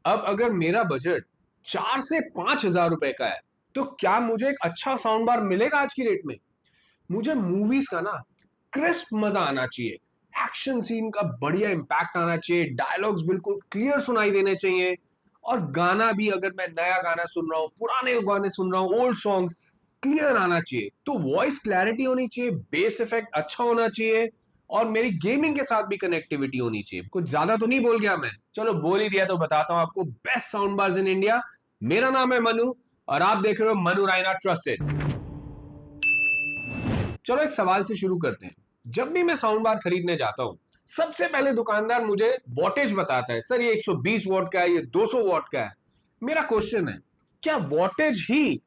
अब अगर मेरा बजट 4 से 5 हजार रुपए का है, तो क्या मुझे एक अच्छा साउंड बार मिलेगा आज की रेट में? मुझे मूवीज का ना क्रिस्प मजा आना चाहिए, एक्शन सीन का बढ़िया इम्पैक्ट आना चाहिए, डायलॉग्स बिल्कुल क्लियर सुनाई देने चाहिए, और गाना भी अगर मैं नया गाना सुन रहा हूँ, पुराने गाने सुन रहा हूँ, ओल्ड सॉन्ग्स, क्लियर आना चाहिए। तो वॉइस क्लैरिटी होनी चाहिए, बेस इफेक्ट अच्छा होना चाहिए, और मेरी गेमिंग के साथ भी कनेक्टिविटी होनी चाहिए। कुछ ज्यादा तो नहीं बोल गया मैं? चलो बोल ही दिया तो बताता हूँ आपको best sound bars in India. मेरा नाम है मनु, और आप देख रहे हो मनु रायना ट्रस्टेड। चलो एक सवाल से शुरू करते हैं। जब भी मैं साउंड बार खरीदने जाता हूं, सबसे पहले दुकानदार मुझे वॉटेज बताता है। सर ये 120 वॉट का है, ये 200 वॉट का है। मेरा क्वेश्चन है, क्या वॉटेज ही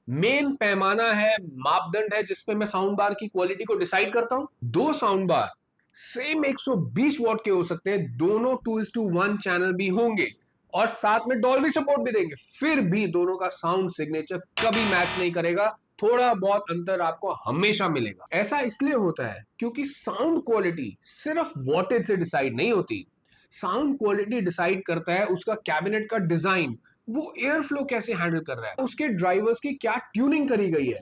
मेन पैमाना है, मापदंड है जिसपे मैं साउंड बार की क्वालिटी को डिसाइड करता हूं? दो साउंड बार सेम 120 वॉट के हो सकते हैं, दोनों 2:1 चैनल भी होंगे, और साथ में डॉल्बी सपोर्ट भी देंगे, फिर भी दोनों का साउंड सिग्नेचर कभी मैच नहीं करेगा। थोड़ा बहुत अंतर आपको हमेशा मिलेगा। ऐसा इसलिए होता है क्योंकि साउंड क्वालिटी सिर्फ वॉटेज से डिसाइड नहीं होती। साउंड क्वालिटी डिसाइड करता है उसका कैबिनेट का डिजाइन, वो एयर फ्लो कैसे हैंडल कर रहा है, उसके ड्राइवर्स की क्या ट्यूनिंग करी गई है,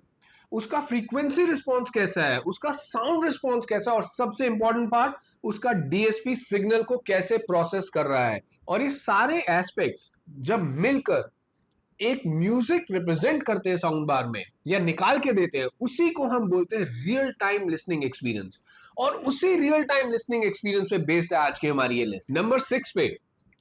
उसका फ्रीक्वेंसी रिस्पॉन्स कैसा है, उसका साउंड रिस्पॉन्स कैसा है, और सबसे इंपॉर्टेंट पार्ट, उसका डीएसपी सिग्नल को कैसे प्रोसेस कर रहा है। और ये सारे एस्पेक्ट्स जब मिलकर एक म्यूजिक रिप्रेजेंट करते हैं साउंड बार में, या निकाल के देते हैं, उसी को हम बोलते हैं रियल टाइम लिसनिंग एक्सपीरियंस। और उसी रियल टाइम लिसनिंग एक्सपीरियंस पे बेस्ड है आज की हमारी ये लिस्ट। नंबर 6 पे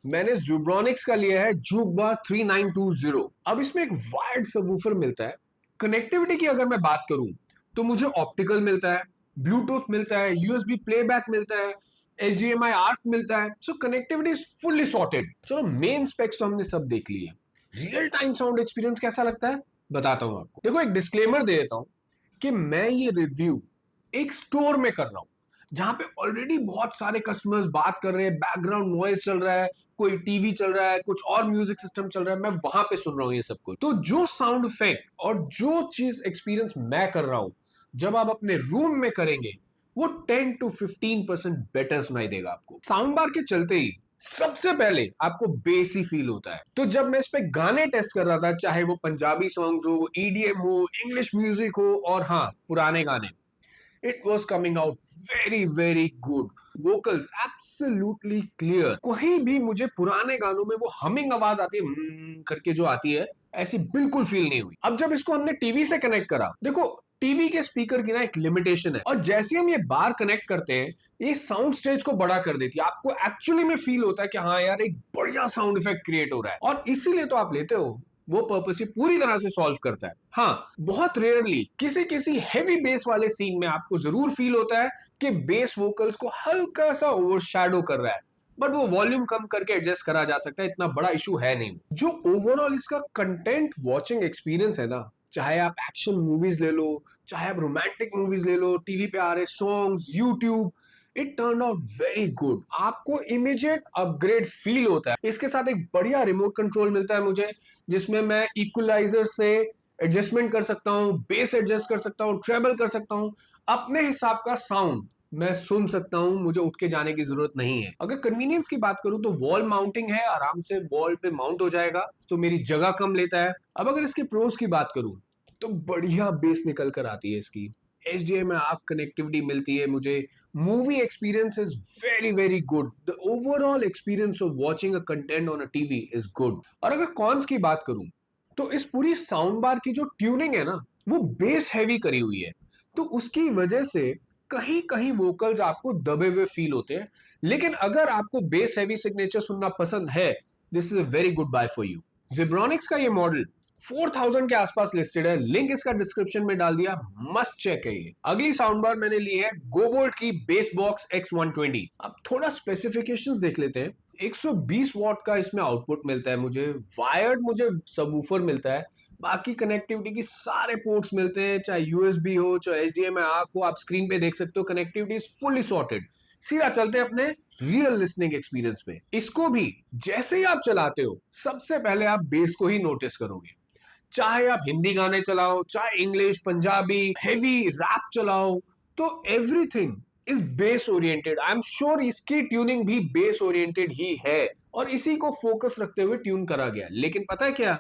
मैंने जुब्रॉनिक्स का लिया है जूकबा 3920। अब इसमें एक वायर्ड सबवूफर मिलता है। कनेक्टिविटी की अगर मैं बात करूं, तो मुझे ऑप्टिकल मिलता है, ब्लूटूथ मिलता है, यूएसबी प्लेबैक मिलता है, HDMI आर्क मिलता है। So connectivity is fully sorted. चलो मेन स्पेक्स तो हमने सब देख लिए। रियल टाइम साउंड एक्सपीरियंस कैसा लगता है बताता हूं आपको। देखो एक डिस्क्लेमर दे देता हूं कि मैं ये रिव्यू एक स्टोर में कर रहा हूं, जहां पे ऑलरेडी बहुत सारे कस्टमर्स बात कर रहे हैं, बैकग्राउंड नॉइज चल रहा है, कोई टीवी चल रहा है, कुछ और म्यूजिक सिस्टम चल रहा है, मैं वहां पे सुन रहा हूं ये सब कुछ। तो जो साउंड इफेक्ट और जो चीज एक्सपीरियंस मैं कर रहा हूं, जब आप अपने रूम में करेंगे, वो 10 to 15% बेटर सुनाई देगा आपको। साउंड बार के चलते ही सबसे पहले आपको बेस ही फील होता है। तो जब मैं इस पे गाने टेस्ट कर रहा था, चाहे वो पंजाबी सॉन्ग्स हो, ईडीएम हो, इंग्लिश म्यूजिक हो, और हाँ पुराने गाने, it was coming out very very good. Vocals absolutely clear. कहीं भी मुझे पुराने गानों में वो हमिंग आवाज आती है, करके जो आती है, ऐसी बिल्कुल फील नहीं हुई। अब जब इसको हमने टीवी से कनेक्ट करा, देखो टीवी के स्पीकर की ना एक लिमिटेशन है, और जैसे हम ये बार कनेक्ट करते हैं, ये साउंड स्टेज को बड़ा कर देती है। आपको एक्चुअली में फील होता है कि हाँ यार एक बढ़िया साउंड इफेक्ट क्रिएट हो रहा है, और इसीलिए तो आप लेते हो। वो पर्पस ही पूरी तरह से सॉल्व करता है। हाँ, बहुत रेयरली किसी किसी हैवी बेस वाले सीन में आपको जरूर फील होता है कि बेस वोकल्स को हल्का सा ओवरशैडो कर रहा है, बट वो वॉल्यूम कम करके एडजस्ट करा जा सकता है, इतना बड़ा इशू है नहीं। जो ओवरऑल इसका कंटेंट वॉचिंग एक्सपीरियंस है ना, चाहे आप एक्शन मूवीज ले लो, चाहे आप रोमांटिक मूवीज ले लो, टीवी पे आ रहे songs, YouTube, it turn out very good. आपको इमीडिएट अपग्रेड फील होता है। इसके साथ एक बढ़िया रिमोट कंट्रोल मिलता है मुझे, जिसमें मैं इक्वलाइजर से एडजस्टमेंट कर सकता हूँ, बेस एडजस्ट कर सकता हूँ, ट्रेबल कर सकता हूँ, अपने हिसाब का साउंड मैं सुन सकता हूं। मुझे उठ के जाने की जरूरत नहीं है। अगर कन्वीनियंस की बात करूं, तो वॉल माउंटिंग है, आराम से वॉल पे माउंट हो जाएगा, तो मेरी जगह कम लेता है। अब अगर इसके प्रोस की बात करूं, तो बढ़िया बेस निकल कर आती है इसकी, HDMI आर्क कनेक्टिविटी मिलती है मुझे, movie experience is very very good. The overall experience of watching a content on a TV is good. और अगर कॉन्स की बात करूं, तो इस पूरी साउंड बार की जो ट्यूनिंग है ना, वो बेस हैवी करी हुई है, तो उसकी वजह से कहीं कहीं वोकल्स आपको दबे हुए फील होते हैं। लेकिन अगर आपको बेस हैवी सिग्नेचर सुनना पसंद है, this is a very good buy for you. Zebronics का ये मॉडल 4000 के आसपास लिस्टेड है, लिंक इसका डिस्क्रिप्शन में डाल दिया, मस्ट चेक है ये। अगली साउंड बार मैंने ली है गोबोल्ट की बेस बॉक्स X120। अब थोड़ा स्पेसिफिकेशंस देख लेते हैं। 120 वॉट का इसमें आउटपुट मिलता है मुझे, वायर्ड मुझे सबवूफर मिलता है, बाकी कनेक्टिविटी की सारे पोर्ट्स मिलते हैं, चाहे यूएसबी हो, चाहे HDMI आर्क हो, आप स्क्रीन पे देख सकते हो, कनेक्टिविटी इज फुल्ली सॉर्टेड। सीधा चलते हैं अपने रियल लिसनिंग एक्सपीरियंस पे। इसको भी जैसे ही आप चलाते हो, सबसे पहले आप बेस को ही नोटिस करोगे। चाहे आप हिंदी गाने चलाओ, चाहे इंग्लिश, पंजाबी, हेवी रैप चलाओ, तो everything is base oriented. I am sure इसकी ट्यूनिंग भी बेस ओरिएंटेड ही है, और इसी को फोकस रखते हुए ट्यून करा गया। लेकिन पता है क्या,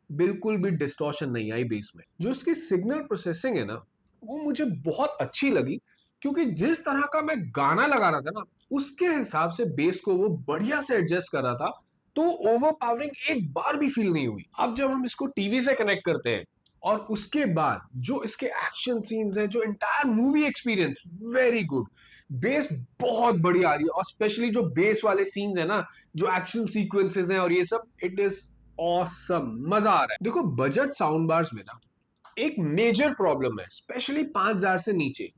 बिल्कुल भी डिस्टॉर्शन नहीं आई बेस में। जो इसकी सिग्नल प्रोसेसिंग है ना, वो मुझे बहुत अच्छी लगी, क्योंकि जिस तरह का मैं गाना लगा रहा था ना, उसके हिसाब से बेस को वो बढ़िया से एडजस्ट कर रहा था। तो ओवरपावरिंग एक बार भी फील नहीं हुई। अब जब हम इसको टीवी से कनेक्ट करते हैं और उसके बाद जो इसके एक्शन सीन्स हैं, जो entire movie experience, very good. Base बहुत बढ़िया आ रही है, और स्पेशली जो बेस वाले सीन्स है ना, जो एक्शन सीक्वेंसेस हैं और ये सब, इट इज ऑसम, मजा आ रहा है। देखो, बजट साउंड बार्स में ना एक मेजर प्रॉब्लम है, स्पेशली 5,000 से नीचे।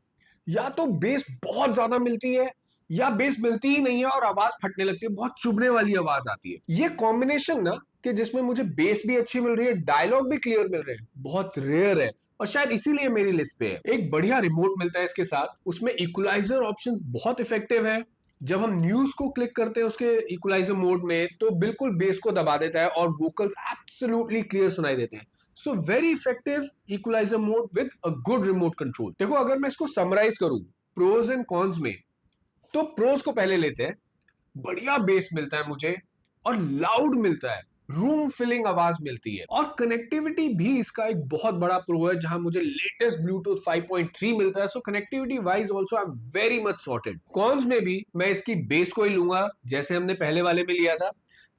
या तो बेस बहुत ज्यादा मिलती है, या बेस मिलती ही नहीं है और आवाज फटने लगती है, बहुत चुभने वाली आवाज आती है। ये कॉम्बिनेशन ना, कि जिसमें मुझे बेस भी अच्छी मिल रही है, डायलॉग भी क्लियर मिल रहे हैं, बहुत रेयर है। और शायद इसीलिए मेरी लिस्ट पे है। एक बढ़िया रिमोट मिलता है इसके साथ, उसमें इक्वलाइजर ऑप्शन बहुत इफेक्टिव है। जब हम न्यूज को क्लिक करते हैं उसके इक्वलाइजर मोड में, तो बिल्कुल बेस को दबा देता है और वोकल्स एब्सोल्युटली क्लियर सुनाई देते हैं। So very effective equaliser mode with a good remote control. देखो, अगर मैं इसको समराइज करूं प्रोज एंड कॉन्स में, तो प्रोज को पहले लेते हैं। बढ़िया बेस मिलता है मुझे, और लाउड मिलता है, रूम फिलिंग आवाज मिलती है, और कनेक्टिविटी भी इसका एक बहुत बड़ा प्रो है, जहां मुझे लेटेस्ट ब्लूटूथ 5.3 मिलता है। So connectivity wise also I am very much sorted. Cons में भी मैं इसकी बेस को ही लूंगा, जैसे हमने पहले वाले में लिया था।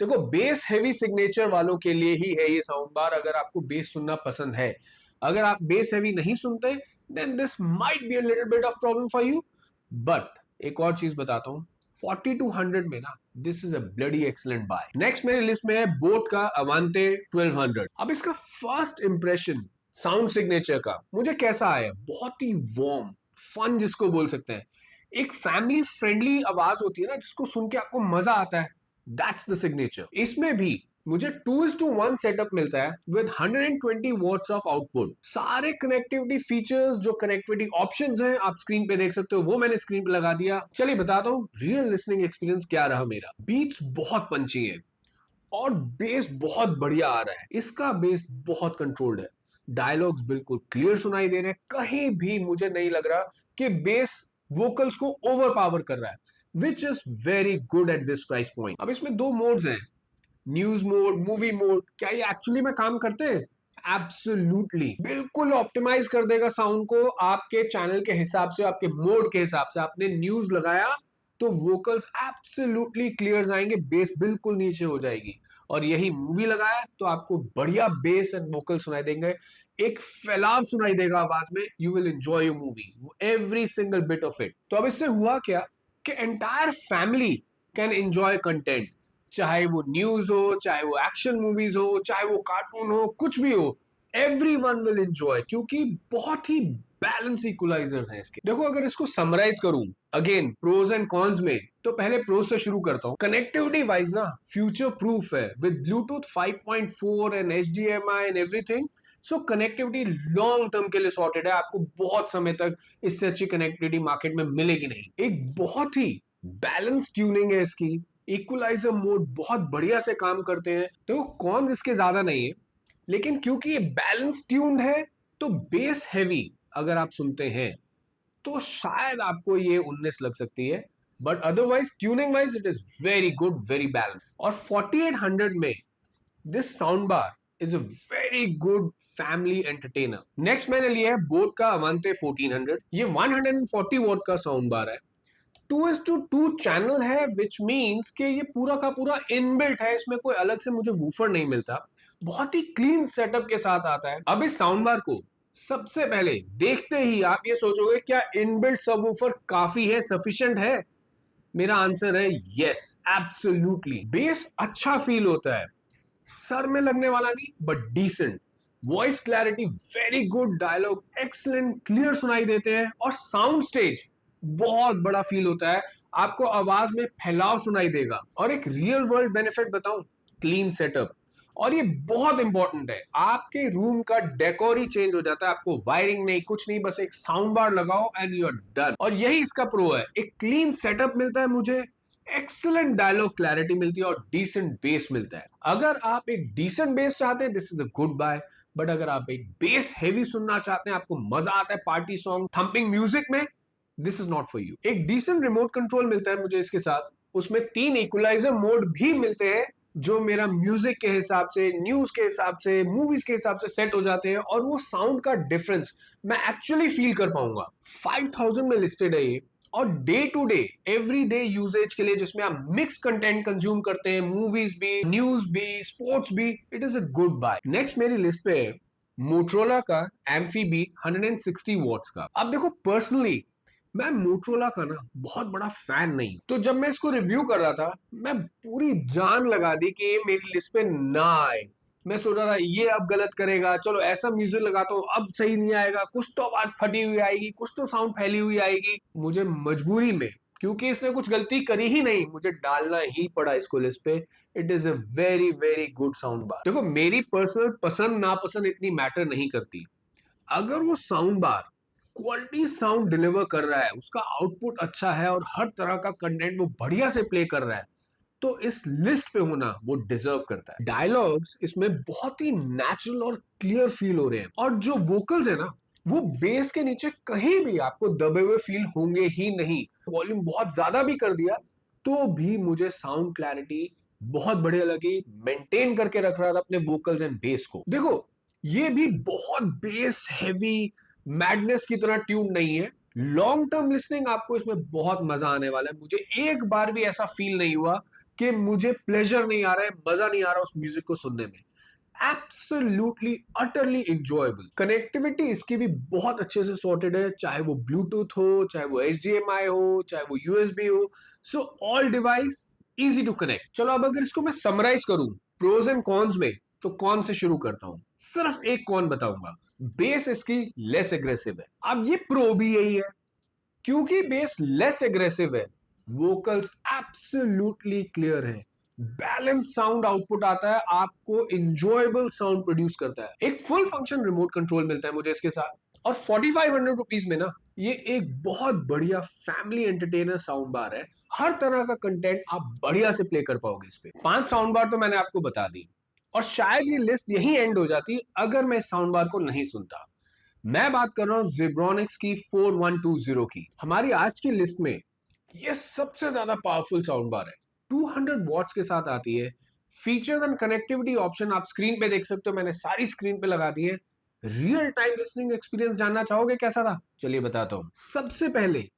देखो, बेस हेवी सिग्नेचर वालों के लिए ही है ये साउंड बार, अगर आपको बेस सुनना पसंद है। अगर आप बेस हेवी नहीं सुनते, then this might be a little bit of problem for you. But एक और चीज बताता हूँ, 4200 में ना, this is a bloody excellent buy. Next मेरी लिस्ट में है बोट का अवांते 1200। अब इसका फर्स्ट इंप्रेशन साउंड सिग्नेचर का मुझे कैसा आया, बहुत ही वार्म, फन जिसको बोल सकते हैं। एक फैमिली फ्रेंडली आवाज होती है ना, जिसको सुन के आपको मजा आता है, दैट्स द सिग्नेचर। इसमें भी मुझे 2:1 सेटअप मिलता है विद 120 वॉट्स ऑफ आउटपुट। सारे कनेक्टिविटी फीचर्स, जो कनेक्टिविटी ऑप्शंस हैं, आप स्क्रीन पे देख सकते हो, वो मैंने स्क्रीन पे लगा दिया। चलिए बताता हूँ रियल लिसनिंग एक्सपीरियंस क्या रहा मेरा। बीट्स बहुत पंची है, और बेस बहुत बढ़िया आ रहा है। इसका बेस बहुत कंट्रोल्ड है, डायलॉग्स बिल्कुल क्लियर सुनाई दे रहे हैं। कहीं भी मुझे नहीं लग रहा कि बेस वोकल्स को ओवर पावर कर रहा है, which is very good at this price point. अब इसमें दो मोड्स हैं, न्यूज मोड, मूवी मोड। क्या ये एक्चुअली में काम करते हैं? एब्सोल्युटली, बिल्कुल ऑप्टिमाइज कर देगा साउंड को आपके चैनल के हिसाब से, आपके मोड के हिसाब से। आपने न्यूज लगाया तो वोकल्स एब्सोल्युटली क्लियर आएंगे, बेस बिल्कुल नीचे हो जाएगी। और यही मूवी लगाया तो आपको बढ़िया बेस एंड वोकल सुनाई देंगे, एक फैलाव सुनाई देगा आवाज में। You will enjoy your movie, every single bit of it. तो अब इससे हुआ क्या कि entire family can enjoy content, चाहे वो न्यूज हो, चाहे वो एक्शन मूवीज हो, चाहे वो कार्टून हो, कुछ भी हो, एवरीवन विल एंजॉय, क्योंकि बहुत ही बैलेंस इक्वलाइजर्स हैं इसके। देखो, अगर इसको समराइज करूं अगेन प्रोज एंड कॉन्स में, तो पहले प्रोज से शुरू करता हूं। कनेक्टिविटी वाइज ना फ्यूचर प्रूफ है, with Bluetooth 5.4 and HDMI and everything. So connectivity long term के लिए सॉर्टेड है, आपको बहुत समय तक इससे अच्छी कनेक्टिविटी मार्केट में मिलेगी नहीं। एक बहुत ही बैलेंस ट्यूनिंग है इसकी, इक्वलाइजर मोड बहुत बढ़िया से काम करते हैं। तो कॉन्स इसके ज्यादा नहीं है, लेकिन क्योंकि ये बैलेंस ट्यून्ड है, तो बेस हैवी अगर आप सुनते हैं तो शायद आपको ये 19 लग सकती है। But otherwise tuning wise it is very good, very balance. और 4800 में this sound bar is a very good family entertainer. Next मैंने लिया है बोट का अवांते 1400। ये 140 वॉट का साउंड बार है, 2:2 चैनल है, विच मीन्स कि ये पूरा का पूरा इनबिल्ट है, इसमें कोई अलग से मुझे वूफर नहीं मिलता। बहुत ही क्लीन सेटअप के साथ आता है। अब इस साउंड बार को सबसे पहले देखते ही आप ये सोचोगे, क्या इनबिल्ट सबवूफर काफी है, सफिशिएंट है? मेरा आंसर है यस, एब्सोल्युटली। बेस अच्छा फील होता है, सर में लगने वाला नहीं, but decent. Voice clarity very good, dialogue excellent, clear सुनाई देते हैं, और साउंड स्टेज बहुत बड़ा फील होता है, आपको आवाज में फैलाव सुनाई देगा। और एक रियल वर्ल्ड बेनिफिट बताऊं, क्लीन सेटअप। और ये बहुत इंपॉर्टेंट है, आपके रूम का डेकोर ही चेंज हो जाता है, आपको वायरिंग नहीं, कुछ नहीं, बस एक साउंड बार लगाओ एंड यू आर डन। और यही इसका प्रो है, एक क्लीन सेटअप मिलता है मुझे, एक्सीलेंट डायलॉग क्लैरिटी मिलती है, और डिसेंट बेस मिलता है। अगर आप एक डिसेंट बेस चाहते हैं, this is a good buy. But अगर आप एक बेस हेवी सुनना चाहते हैं, आपको मजा आता है पार्टी सॉन्ग, थंपिंग म्यूजिक में, this is not for you. एक डिसेंट रिमोट कंट्रोल मिलता है मुझे इसके साथ, उसमें 3 इक्वलाइजर मोड भी मिलते हैं जो मेरा म्यूजिक के हिसाब से, न्यूज के हिसाब से, मूवीज के हिसाब से सेट हो जाते हैं और वो साउंड का डिफरेंस मैं एक्चुअली फील कर पाऊंगा। 5000 में लिस्टेड है ये और day to day every day usage के लिए जिसमें आप मिक्स कंटेंट कंज्यूम करते हैं, मूवीज भी, न्यूज भी, स्पोर्ट्स भी, it is a good buy. Next मेरी लिस्ट पे है मोटरोला का एम्फीबीट 160 वॉट्स का। अब देखो पर्सनली मैं मोटरोला का ना बहुत बड़ा फैन नहीं हूं, तो जब मैं इसको रिव्यू कर रहा था मैं पूरी जान लगा दी कि ये मेरी लिस्ट पे ना आए। मैं सोच रहा था ये अब गलत करेगा, चलो ऐसा म्यूजिक लगाता हूँ अब सही नहीं आएगा, कुछ तो आवाज फटी हुई आएगी, कुछ तो साउंड फैली हुई आएगी। मुझे मजबूरी में, क्योंकि इसने कुछ गलती करी ही नहीं, मुझे डालना ही पड़ा इसको लिस्ट पे। It is a very very good sound bar. देखो मेरी पर्सनल पसंद नापसंद इतनी मैटर नहीं करती, अगर वो sound bar quality sound deliver कर रहा है, उसका आउटपुट अच्छा है और हर तरह का कंटेंट वो बढ़िया से प्ले कर रहा है, तो इस लिस्ट पे होना वो डिजर्व करता है। डायलॉग्स इसमें बहुत ही नेचुरल और क्लियर फील हो रहे हैं और जो वोकल्स है ना वो बेस के नीचे कहीं भी आपको दबे हुए फील होंगे ही नहीं। वॉल्यूम बहुत ज्यादा भी कर दिया तो भी मुझे साउंड क्लैरिटी बहुत बढ़िया लगी, मेंटेन करके रख रहा था अपने वोकल्स एंड बेस को। देखो ये भी बहुत बेस हैवी मैडनेस की तरह ट्यून नहीं है। लॉन्ग टर्म लिसनिंग आपको इसमें बहुत मजा आने वाला है। मुझे एक बार भी ऐसा फील नहीं हुआ कि मुझे प्लेजर नहीं आ रहा है, मजा नहीं आ रहा उस म्यूजिक को सुनने में। Absolutely utterly enjoyable. कनेक्टिविटी इसकी भी बहुत अच्छे से सॉर्टेड है, चाहे वो ब्लूटूथ हो, चाहे वो HDMI हो, चाहे वो USB हो। So all device easy to connect. चलो अब अगर इसको मैं समराइज करूं प्रोज एंड कॉन्स में, तो कौन से शुरू करता हूं। सिर्फ एक कौन बताऊंगा, बेस इसकी लेस एग्रेसिव है। अब ये प्रो भी यही है, क्योंकि बेस लेस एग्रेसिव है, वोकल्स एब्सोल्युटली क्लियर है, बैलेंस साउंड आउटपुट आता है, आपको इंजॉयबल साउंड प्रोड्यूस करता है। एक फुल फंक्शन रिमोट कंट्रोल मिलता है मुझे इसके साथ, और 4500 रुपीज में ना ये एक बहुत बढ़िया फैमिली एंटरटेनर साउंड बार है। हर तरह का कंटेंट आप बढ़िया से प्ले कर पाओगे इस पे। 5 साउंड बार तो मैंने आपको बता दी और शायद ये लिस्ट यही एंड हो जाती अगर मैं साउंड बार को नहीं सुनता। मैं बात कर रहा हूं Zebronics की 4120 की। हमारी आज की लिस्ट में ये सबसे ज्यादा पावरफुल साउंड बार है, 200 वॉट्स के साथ आती है। फीचर्स एंड कनेक्टिविटी ऑप्शन आप स्क्रीन पे देख सकते हो, मैंने सारी स्क्रीन पे लगा दी है। रियल टाइम लिसनिंग एक्सपीरियंस जानना चाहोगे कैसा था, चलिए बताता हूं। सबसे पहले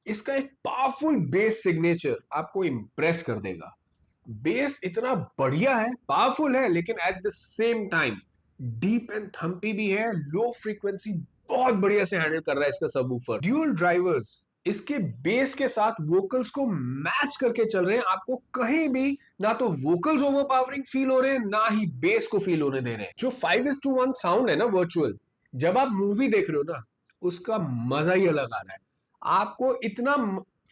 इसका एक पावरफुल बेस सिग्नेचर आपको इंप्रेस कर देगा। बेस इतना बढ़िया है, पावरफुल है, लेकिन at the same time deep and Thampi भी है। लो फ्रीक्वेंसी बहुत बढ़िया से हैंडल कर रहा है इसका सबवूफर। ड्यूल ड्राइवर्स इसके बेस के साथ वोकल्स को मैच करके चल रहे हैं। आपको कहीं भी ना तो वोकल्स ओवरपावरिंग फील हो रहे हैं, ना ही बेस को फील होने दे रहे हैं। जो 5:1 साउंड है ना वर्चुअल, जब आप मूवी देख रहे हो ना, उसका मजा ही अलग आ रहा है। आपको इतना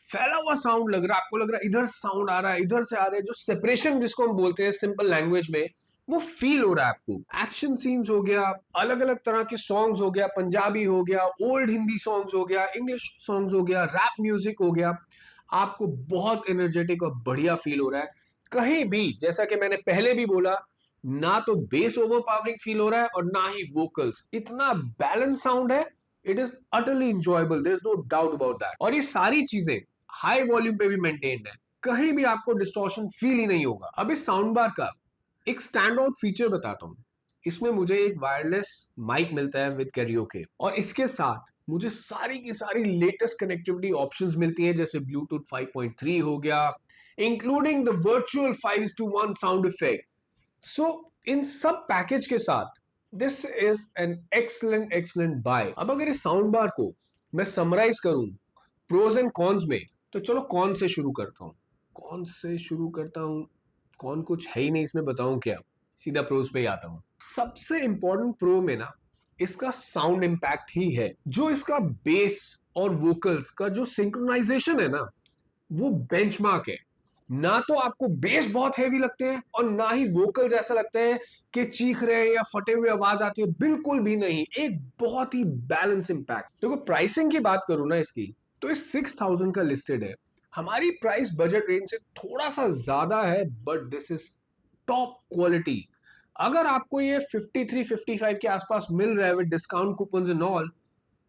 फैला हुआ साउंड लग रहा है, आपको लग रहा है इधर साउंड आ रहा है, इधर से आ रहा है। जो सेपरेशन जिसको हम बोलते हैं सिंपल लैंग्वेज में, वो फील हो रहा है आपको। एक्शन सीन्स हो गया, अलग अलग तरह के सॉन्ग्स हो गया, पंजाबी हो गया, ओल्ड हिंदी सॉन्ग्स हो गया, इंग्लिश सॉन्ग्स हो गया, रैप म्यूजिक हो गया, आपको बहुत एनर्जेटिक और बढ़िया फील हो रहा है। कहीं भी, जैसा कि मैंने पहले भी बोला, ना तो बेस ओवरपावरिंग फील हो रहा है और ना ही वोकल्स। इतना बैलेंस साउंड है, it is utterly enjoyable, there is no doubt about that. और ये सारी चीजें हाई वॉल्यूम पे भी मेंटेन्ड है, कहीं भी आपको डिस्टॉर्शन फील ही नहीं होगा। अब इस साउंड बार का एक स्टैंड आउट फीचर बताता हूँ। इसमें मुझे एक वायरलेस माइक मिलता है विद कैरियोके, और इसके साथ मुझे सारी की सारी लेटेस्ट कनेक्टिविटी ऑप्शंस मिलती हैं, जैसे ब्लूटूथ 5.3 हो गया, including the virtual 5:1 sound effect. So इन सब पैकेज के साथ this is an excellent excellent buy. अब अगर इस साउंड बार को मैं समराइज करूं प्रोज एंड कॉन्स में, तो चलो कौन से शुरू करता हूं। कौन से शुरू करता हूं, कौन कुछ है ही नहीं इसमें, बताऊं क्या, सीधा प्रोज पे ही आता हूं। सबसे इंपॉर्टेंट प्रो में ना इसका साउंड इंपैक्ट ही है। जो इसका बेस और वोकल्स का जो सिंक्रोनाइजेशन है ना, वो बेंचमार्क है। ना तो आपको बेस बहुत हैवी लगते हैं और ना ही वोकल्स ऐसा लगता है कि चीख रहे हैं या फटे हुए आवाज आती है, बिल्कुल भी नहीं। एक बहुत ही बैलेंस इंपैक्ट। देखो प्राइसिंग की बात करूं ना इसकी, तो इस 6000 का लिस्टेड है। हमारी प्राइस बजट रेंज से थोड़ा सा ज्यादा है, but this is top quality. अगर आपको ये 53-55 के आसपास मिल रहा है with discount coupons and all,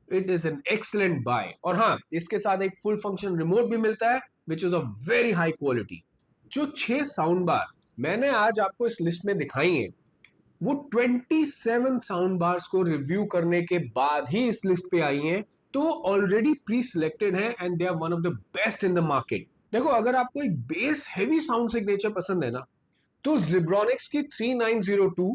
it is an excellent buy. और हाँ, इसके साथ एक फुल फंक्शन रिमोट भी मिलता है, which is of very high quality. जो 6 साउंड बार मैंने आज आपको इस लिस्ट में दिखाई है, वो 27 साउंड बार्स को रिव्यू करने के बाद ही इस लिस्ट पे आई हैं, तो ऑलरेडी प्री सिलेक्टेड है and they are one of the best in the market. देखो, अगर आपको एक बेस हैवी साउंड सिग्नेचर पसंद है ना, तो जिब्रॉनिक्स की 3902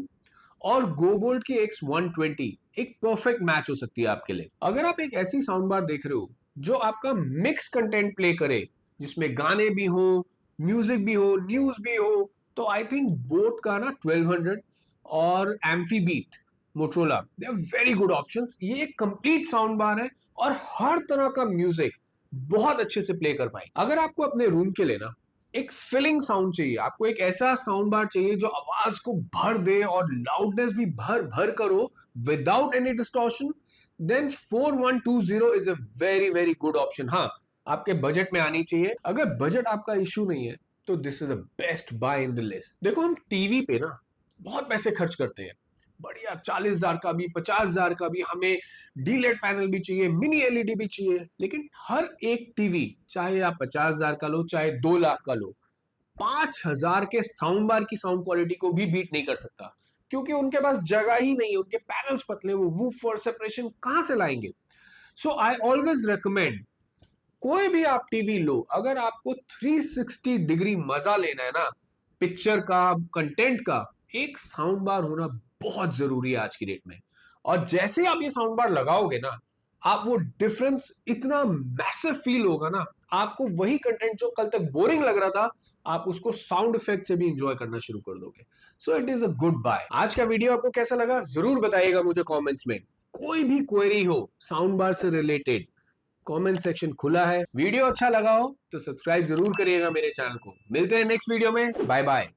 और गोबोल्ट की X120 एक परफेक्ट मैच हो सकती है आपके लिए। अगर आप एक ऐसी साउंड बार देख रहे हो जो आपका मिक्स कंटेंट प्ले करे, जिसमें गाने भी हो, म्यूजिक भी हो, न्यूज भी हो, तो आई थिंक बोट का ना 1200 और एम्फीबीट Motorola, they are very good options. ये एक कंप्लीट साउंड बार है और हर तरह का म्यूजिक बहुत अच्छे से प्ले कर पाए। अगर आपको अपने रूम के लिए ना एक फिलिंग साउंड चाहिए, आपको एक ऐसा साउंड बार चाहिए जो आवाज को भर दे और लाउडनेस भी भर भर करो without any distortion, then 4120 is a very very good option. हाँ, आपके बजट में आनी चाहिए। अगर बजट आपका इशू नहीं है तो this is the best buy in the list. देखो, हम टीवी पे ना बहुत पैसे खर्च करते हैं, बढ़िया 40,000 का भी, 50,000 का भी, हमें डीलेट पैनल भी चाहिए, मिनी एलईडी भी चाहिए, लेकिन हर एक टीवी, चाहे आप 50,000 का लो चाहे 2 लाख का लो, 5,000 के साउंड बार की साउंड क्वालिटी को भी बीट नहीं कर सकता, क्योंकि उनके पास जगह ही नहीं है, उनके पैनल्स पतले, वो वूफर सेपरेशन कहां से लाएंगे। सो आई ऑलवेज रिकमेंड, कोई भी आप टीवी लो, अगर आपको 360 डिग्री मजा लेना है ना पिक्चर का, कंटेंट का, एक साउंड बार होना बहुत जरूरी है आज की डेट में। और जैसे आप ये साउंड बार लगाओगे ना, आप वो डिफरेंस इतना मैसिव फील होगा ना, आपको वही कंटेंट जो कल तक बोरिंग लग रहा था, आप उसको साउंड इफेक्ट से भी इंजॉय करना शुरू कर दोगे। So it is a good buy. आज का वीडियो आपको कैसा लगा जरूर बताइएगा मुझे कमेंट्स में। कोई भी क्वेरी हो साउंड बार से रिलेटेड, कमेंट सेक्शन खुला है। वीडियो अच्छा लगा हो तो सब्सक्राइब जरूर करिएगा मेरे चैनल को। मिलते हैं नेक्स्ट वीडियो में, बाय बाय।